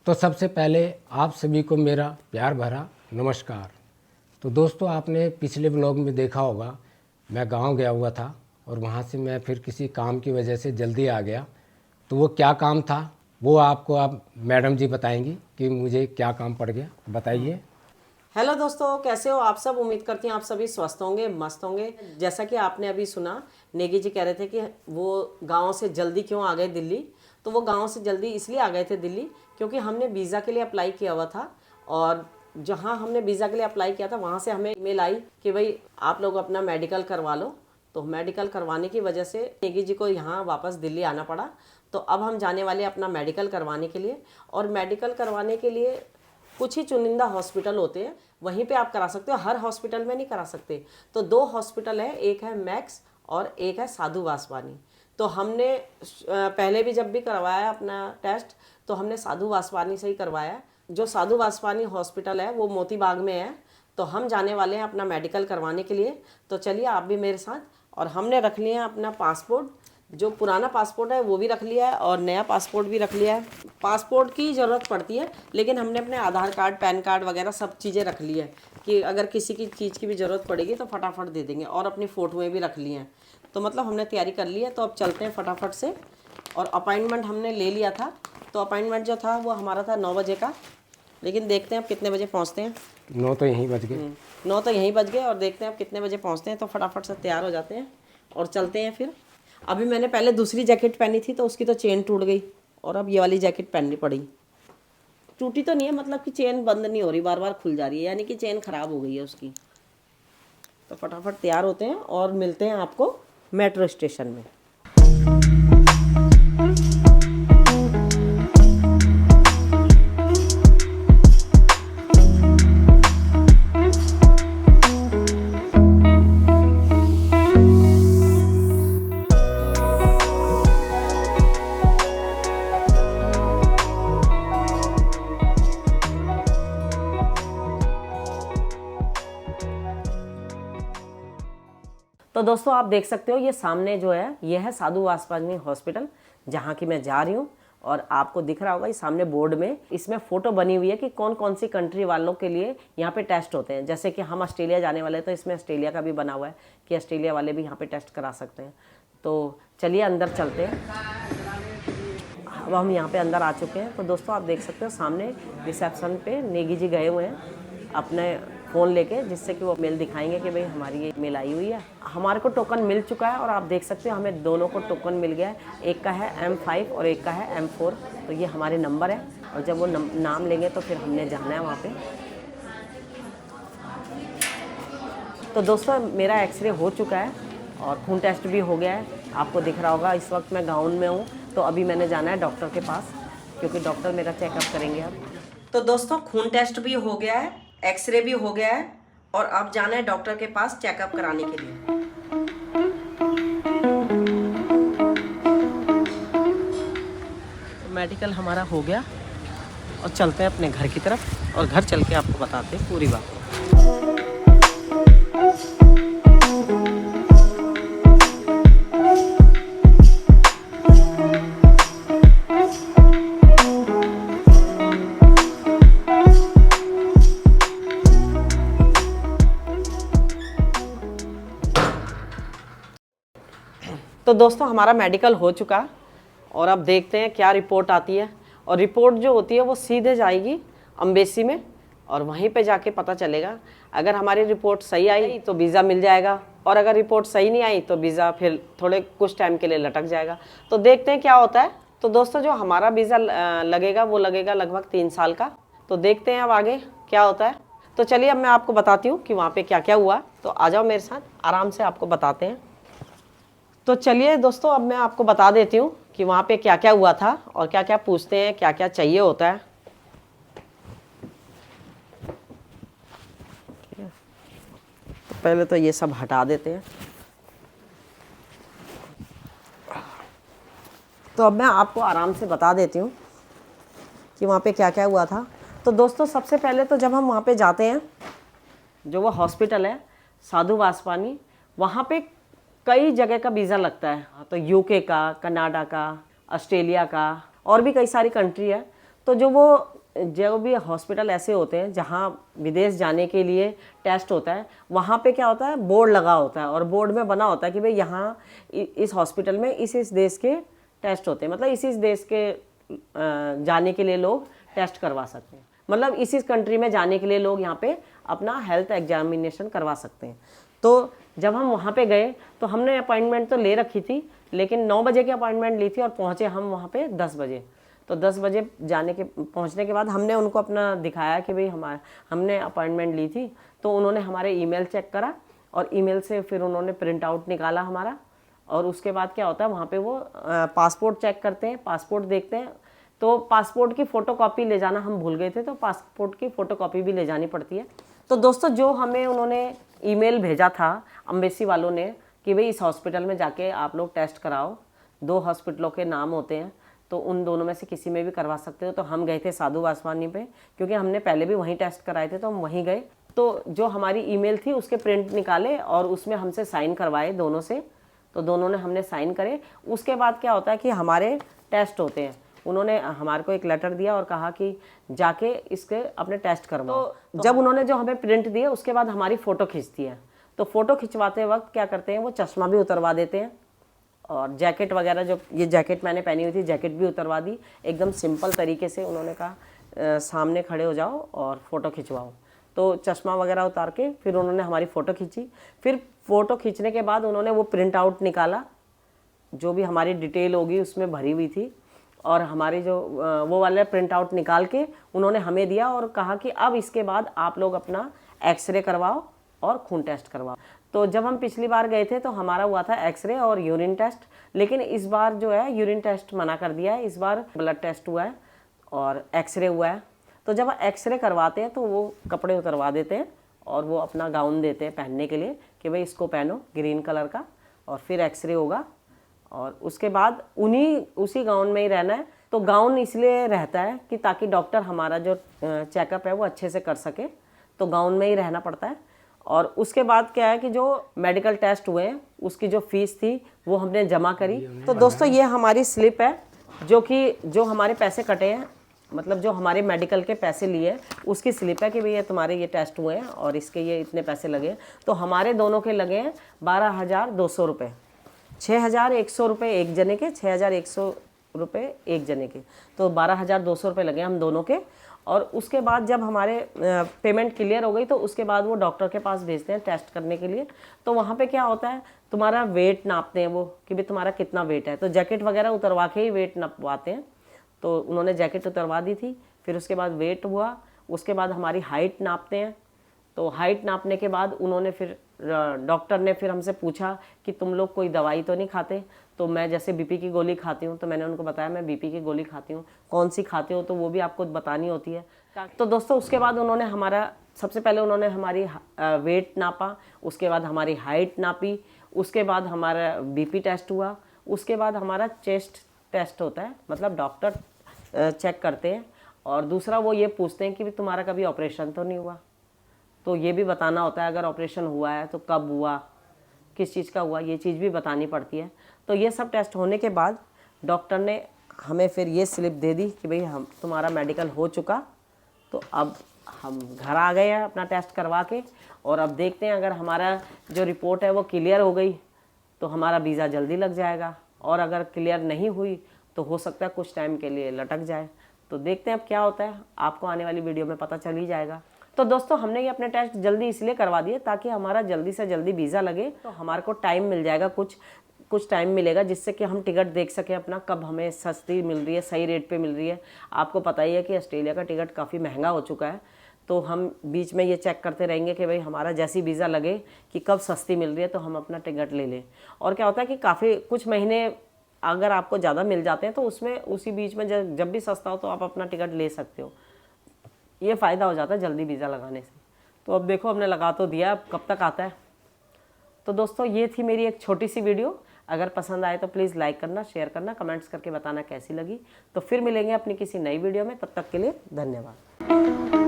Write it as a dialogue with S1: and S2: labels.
S1: तो सबसे पहले आप सभी को मेरा प्यार भरा नमस्कार। तो दोस्तों, आपने पिछले ब्लॉग में देखा होगा मैं गांव गया हुआ था और वहां से मैं फिर किसी काम की वजह से जल्दी आ गया। तो वो क्या काम था वो आपको आप मैडम जी बताएंगी कि मुझे क्या काम पड़ गया। बताइए।
S2: हेलो दोस्तों, कैसे हो आप सब। उम्मीद करती हैं आप सभी स्वस्थ होंगे, मस्त होंगे। जैसा कि आपने अभी सुना, नेगी जी कह रहे थे कि वो गांव से जल्दी क्यों आ गए दिल्ली। तो वो गांव से जल्दी इसलिए आ गए थे दिल्ली क्योंकि हमने वीज़ा के लिए अप्लाई किया हुआ था। और जहां हमने वीज़ा के लिए अप्लाई किया था वहां से हमें ईमेल आई कि भाई आप लोग अपना मेडिकल करवा लो। तो मेडिकल करवाने की वजह से नेगी जी को यहाँ वापस दिल्ली आना पड़ा। तो अब हम जाने वाले अपना मेडिकल करवाने के लिए। और मेडिकल करवाने के लिए कुछ ही चुनिंदा हॉस्पिटल होते हैं, वहीं पे आप करा सकते हो, हर हॉस्पिटल में नहीं करा सकते। तो दो हॉस्पिटल है, एक है मैक्स और एक है साधु वासवानी। तो हमने पहले भी जब भी करवाया अपना टेस्ट तो हमने साधु वासवानी से ही करवाया। जो साधु वासवानी हॉस्पिटल है वो मोती बाग में है। तो हम जाने वाले हैं अपना मेडिकल करवाने के लिए। तो चलिए आप भी मेरे साथ। और हमने रख लिया है अपना पासपोर्ट, जो पुराना पासपोर्ट है वो भी रख लिया है और नया पासपोर्ट भी रख लिया है। पासपोर्ट की ज़रूरत पड़ती है लेकिन हमने अपने आधार कार्ड, पैन कार्ड वगैरह सब चीज़ें रख ली है कि अगर किसी की चीज़ की भी ज़रूरत पड़ेगी तो फटाफट दे देंगे। और अपनी फ़ोटोएँ भी रख ली हैं। तो मतलब हमने तैयारी कर ली है। तो अब चलते हैं फटाफट से। और अपॉइंटमेंट हमने ले लिया था। तो अपॉइंटमेंट जो था वो हमारा था 9 बजे का। लेकिन देखते हैं अब कितने बजे पहुँचते हैं।
S1: 9 तो यहीं बज गए।
S2: 9 तो यहीं बज गए और देखते हैं अब कितने बजे पहुँचते हैं। तो फटाफट से तैयार हो जाते हैं और चलते हैं फिर। अभी मैंने पहले दूसरी जैकेट पहनी थी तो उसकी तो चेन टूट गई और अब ये वाली जैकेट पहननी पड़ी। टूटी तो नहीं है, मतलब कि चेन बंद नहीं हो रही, बार बार खुल जा रही है, यानी कि चेन खराब हो गई है उसकी। तो फटाफट तैयार होते हैं और मिलते हैं आपको मेट्रो स्टेशन में। तो दोस्तों आप देख सकते हो ये सामने जो है ये है साधु वासवानी हॉस्पिटल जहाँ की मैं जा रही हूँ। और आपको दिख रहा होगा ये सामने बोर्ड में इसमें फ़ोटो बनी हुई है कि कौन कौन सी कंट्री वालों के लिए यहाँ पे टेस्ट होते हैं। जैसे कि हम ऑस्ट्रेलिया जाने वाले हैं तो इसमें ऑस्ट्रेलिया का भी बना हुआ है कि ऑस्ट्रेलिया वाले भी यहाँ पे टेस्ट करा सकते हैं। तो चलिए अंदर चलते हैं। अब हम यहाँ पे अंदर आ चुके हैं। तो दोस्तों आप देख सकते हो सामने रिसेप्शन पे नेगी जी गए हुए हैं अपने फ़ोन लेके, जिससे कि वो मेल दिखाएंगे कि भाई हमारी ये मेल आई हुई है। हमारे को टोकन मिल चुका है और आप देख सकते हो हमें दोनों को टोकन मिल गया है। एक का है M5 और एक का है M4। तो ये हमारे नंबर है और जब वो नाम लेंगे तो फिर हमने जाना है वहाँ पे। तो दोस्तों मेरा एक्सरे हो चुका है और खून टेस्ट भी हो गया है। आपको दिख रहा होगा इस वक्त मैं गाउन में हूँ। तो अभी मैंने जाना है डॉक्टर के पास क्योंकि डॉक्टर मेरा चेकअप करेंगे अब। तो दोस्तों खून टेस्ट भी हो गया है, एक्सरे भी हो गया है और अब जाना है डॉक्टर के पास चेकअप कराने के लिए। मेडिकल हमारा हो गया और चलते हैं अपने घर की तरफ और घर चल के आपको बताते हैं पूरी बात। तो दोस्तों हमारा मेडिकल हो चुका और अब देखते हैं क्या रिपोर्ट आती है। और रिपोर्ट जो होती है वो सीधे जाएगी अम्बेसी में और वहीं पे जाके पता चलेगा। अगर हमारी रिपोर्ट सही आई तो वीज़ा मिल जाएगा और अगर रिपोर्ट सही नहीं आई तो वीज़ा फिर थोड़े कुछ टाइम के लिए लटक जाएगा। तो देखते हैं क्या होता है। तो दोस्तों जो हमारा वीज़ा लगेगा वो लगेगा लगभग 3 साल का। तो देखते हैं अब आगे क्या होता है। तो चलिए अब मैं आपको बताती हूँ कि वहाँ पर क्या क्या हुआ। तो आ जाओ मेरे साथ, आराम से आपको बताते हैं। तो चलिए दोस्तों अब मैं आपको बता देती हूँ कि वहाँ पे क्या क्या हुआ था और क्या क्या पूछते हैं, क्या क्या चाहिए होता है। तो पहले तो ये सब हटा देते हैं। तो अब मैं आपको आराम से बता देती हूँ कि वहाँ पे क्या क्या हुआ था। तो दोस्तों सबसे पहले तो जब हम वहाँ पे जाते हैं, जो वो हॉस्पिटल है साधु वासवानी, वहाँ पे कई जगह का वीज़ा लगता है। तो यूके का, कनाडा का, ऑस्ट्रेलिया का और भी कई सारी कंट्री है। तो जो भी हॉस्पिटल ऐसे होते हैं जहाँ विदेश जाने के लिए टेस्ट होता है, वहाँ पे क्या होता है, बोर्ड लगा होता है और बोर्ड में बना होता है कि भाई यहाँ इस हॉस्पिटल में इस देश के टेस्ट होते हैं, मतलब इस देश के जाने के लिए लोग टेस्ट करवा सकते हैं, मतलब इस कंट्री में जाने के लिए लोग यहाँ पे अपना हेल्थ एग्जामिनेशन करवा सकते हैं। तो जब हम वहाँ पे गए तो हमने अपॉइंटमेंट तो ले रखी थी, लेकिन 9 बजे की अपॉइंटमेंट ली थी और पहुँचे हम वहाँ पे 10 बजे। तो 10 बजे पहुँचने के बाद हमने उनको अपना दिखाया कि भाई हमने अपॉइंटमेंट ली थी। तो उन्होंने हमारे ईमेल चेक करा और ईमेल से फिर उन्होंने प्रिंट आउट निकाला हमारा, और उसके बाद क्या होता है वहाँ पे वो पासपोर्ट चेक करते हैं, पासपोर्ट देखते हैं। तो पासपोर्ट की फ़ोटोकॉपी ले जाना हम भूल गए थे, तो पासपोर्ट की फ़ोटोकॉपी भी ले जानी पड़ती है। तो दोस्तों जो हमें उन्होंने ईमेल भेजा था एम्बेसी वालों ने कि भाई इस हॉस्पिटल में जाके आप लोग टेस्ट कराओ, 2 हॉस्पिटलों के नाम होते हैं, तो उन दोनों में से किसी में भी करवा सकते हो। तो हम गए थे साधु वासवानी पे, क्योंकि हमने पहले भी वहीं टेस्ट कराए थे, तो हम वहीं गए। तो जो हमारी ईमेल थी उसके प्रिंट निकाले और उसमें हमसे साइन करवाए दोनों से, तो दोनों ने हमने साइन करे। उसके बाद क्या होता है कि हमारे टेस्ट होते हैं, उन्होंने हमारे को एक लेटर दिया और कहा कि जाके इसके अपने टेस्ट करवाओ। तो जब उन्होंने जो हमें प्रिंट दिए उसके बाद हमारी फ़ोटो खींचती है, तो फ़ोटो खिंचवाते वक्त क्या करते हैं वो चश्मा भी उतरवा देते हैं, और जैकेट वगैरह, जो ये जैकेट मैंने पहनी हुई थी जैकेट भी उतरवा दी। एकदम सिंपल तरीके से उन्होंने कहा सामने खड़े हो जाओ और फ़ोटो खिंचवाओ। तो चश्मा वगैरह उतार के फिर उन्होंने हमारी फ़ोटो खींची। फिर फ़ोटो खींचने के बाद उन्होंने वो प्रिंट आउट निकाला, जो भी हमारी डिटेल होगी उसमें भरी हुई थी, और हमारे जो वो वाला प्रिंट आउट निकाल के उन्होंने हमें दिया और कहा कि अब इसके बाद आप लोग अपना एक्सरे करवाओ और खून टेस्ट करवाओ। तो जब हम पिछली बार गए थे तो हमारा हुआ था एक्सरे और यूरिन टेस्ट, लेकिन इस बार जो है यूरिन टेस्ट मना कर दिया है, इस बार ब्लड टेस्ट हुआ है और एक्सरे हुआ है। तो जब एक्सरे करवाते हैं तो वो कपड़े उतरवा देते हैं और वो अपना गाउन देते हैं पहनने के लिए कि भाई इसको पहनो ग्रीन कलर का, और फिर एक्सरे होगा और उसके बाद उसी गाउन में ही रहना है। तो गाउन इसलिए रहता है कि ताकि डॉक्टर हमारा जो चेकअप है वो अच्छे से कर सके, तो गाउन में ही रहना पड़ता है। और उसके बाद क्या है कि जो मेडिकल टेस्ट हुए हैं उसकी जो फीस थी वो हमने जमा करी। तो दोस्तों ये हमारी स्लिप है जो हमारे पैसे कटे हैं, मतलब जो हमारे मेडिकल के पैसे लिए उसकी स्लिप है कि भैया तुम्हारे ये टेस्ट हुए हैं और इसके ये इतने पैसे लगे। तो हमारे दोनों के लगे हैं 12,200 रुपये, 6,100 रुपये एक जने के, 6,100 रुपये एक जने के, तो 12,200 रुपये लगे हम दोनों के। और उसके बाद जब हमारे पेमेंट क्लियर हो गई तो उसके बाद वो डॉक्टर के पास भेजते हैं टेस्ट करने के लिए। तो वहाँ पे क्या होता है, तुम्हारा वेट नापते हैं वो कि भाई तुम्हारा कितना वेट है, तो जैकेट वगैरह उतरवा के ही वेट नापवाते हैं। तो उन्होंने जैकेट उतरवा दी थी, फिर उसके बाद वेट हुआ, उसके बाद हमारी हाइट नापते हैं। तो हाइट नापने के बाद उन्होंने फिर डॉक्टर ने फिर हमसे पूछा कि तुम लोग कोई दवाई तो नहीं खाते। तो मैं जैसे बीपी की गोली खाती हूँ, तो मैंने उनको बताया मैं बीपी की गोली खाती हूँ। कौन सी खाते हो, तो वो भी आपको बतानी होती है। तो दोस्तों उसके बाद उन्होंने सबसे पहले उन्होंने हमारी वेट नापा, उसके बाद हमारी हाइट नापी, उसके बाद हमारा बीपी टेस्ट हुआ, उसके बाद हमारा चेस्ट टेस्ट होता है, मतलब डॉक्टर चेक करते हैं। और दूसरा वो ये पूछते हैं कि तुम्हारा कभी ऑपरेशन तो नहीं हुआ, तो ये भी बताना होता है। अगर ऑपरेशन हुआ है तो कब हुआ, किस चीज़ का हुआ, ये चीज़ भी बतानी पड़ती है। तो ये सब टेस्ट होने के बाद डॉक्टर ने हमें फिर ये स्लिप दे दी कि भाई तुम्हारा मेडिकल हो चुका। तो अब हम घर आ गए हैं अपना टेस्ट करवा के, और अब देखते हैं अगर हमारा जो रिपोर्ट है वो क्लियर हो गई तो हमारा वीज़ा जल्दी लग जाएगा, और अगर क्लियर नहीं हुई तो हो सकता है कुछ टाइम के लिए लटक जाए। तो देखते हैं अब क्या होता है, आपको आने वाली वीडियो में पता चल ही जाएगा। तो दोस्तों हमने ये अपने टेस्ट जल्दी इसलिए करवा दिए ताकि हमारा जल्दी से जल्दी वीज़ा लगे, तो हमारे को टाइम मिल जाएगा, कुछ टाइम मिलेगा जिससे कि हम टिकट देख सकें अपना, कब हमें सस्ती मिल रही है, सही रेट पे मिल रही है। आपको पता ही है कि ऑस्ट्रेलिया का टिकट काफ़ी महंगा हो चुका है, तो हम बीच में ये चेक करते रहेंगे कि भाई हमारा जैसी वीज़ा लगे कि कब सस्ती मिल रही है तो हम अपना टिकट ले लें। और क्या होता है कि काफ़ी कुछ महीने अगर आपको ज़्यादा मिल जाते हैं तो उसमें उसी बीच में जब भी सस्ता हो तो आप अपना टिकट ले सकते हो। ये फ़ायदा हो जाता है जल्दी वीज़ा लगाने से। तो अब देखो हमने लगा तो दिया, अब कब तक आता है। तो दोस्तों ये थी मेरी एक छोटी सी वीडियो। अगर पसंद आए तो प्लीज़ लाइक करना, शेयर करना, कमेंट्स करके बताना कैसी लगी। तो फिर मिलेंगे अपनी किसी नई वीडियो में, तब तक के लिए धन्यवाद।